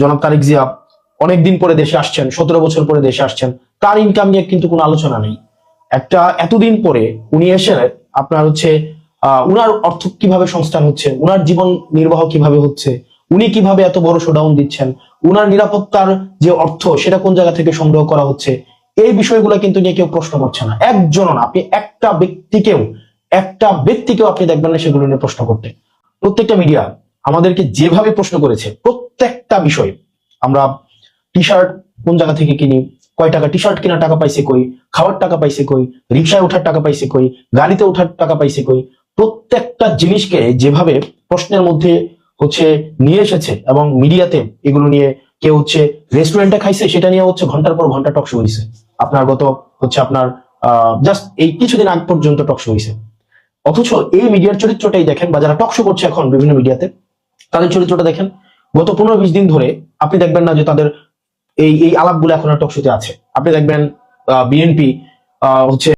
জনাব তারেক জিয়া অনেকদিন পরে দেশে আসছেন, 17 বছর পরে দেশে আসছেন, তার ইনকাম নিয়ে কিন্তু কোনো আলোচনা নেই। এতদিন পরে উনি এসে আপনার হচ্ছে উনার অর্থ কিভাবে সংস্থান হচ্ছে, উনার জীবন নির্বাহ কিভাবে হচ্ছে, উনি কিভাবে এত বড় শোডাউন দিচ্ছেন, উনার নিরাপত্তার যে অর্থ সেটা কোন জায়গা থেকে সংগ্রহ করা হচ্ছে, এই বিষয়গুলো কিন্তু নিয়ে কেউ প্রশ্ন করছে না। একজন না, আপনি একটা ব্যক্তিকেও আপনি দেখবেন না সেগুলো নিয়ে প্রশ্ন করতে। প্রত্যেকটা মিডিয়া আমাদেরকে যেভাবে প্রশ্ন করেছে, প্রত্যেকটা বিষয়, আমরা টি শার্ট কোন জায়গা থেকে কিনি, কয় টাকা টি শার্ট কেনার টাকা পাইছে কই, খাওয়ার টাকা পাইছে কই, রিক্সায় ওঠার টাকা পাইছে কই, গাড়িতে ওঠার টাকা পাইছে কই, প্রত্যেকটা জিনিসকে যেভাবে প্রশ্নের মধ্যে হচ্ছে নিয়ে এসেছে, এবং মিডিয়াতে এগুলো নিয়ে কেউ হচ্ছে রেস্টুরেন্টে খাইছে সেটা নিয়ে হচ্ছে ঘন্টার পর ঘন্টা টক শো হয়েছে। আপনার গত হচ্ছে আপনার জাস্ট এই কিছুদিন আগ পর্যন্ত টক শো হয়েছে। অথচ এই মিডিয়ার চরিত্রটাই দেখেন, বা যারা টক শো করছে এখন বিভিন্ন মিডিয়াতে, তাদের চরিত্রটা দেখেন। গত 15-20 দিন ধরে আপনি দেখবেন না যে তাদের এই এই আলাপগুলো এখন টক শোতে আছে। আপনি দেখবেন বিএনপি হচ্ছে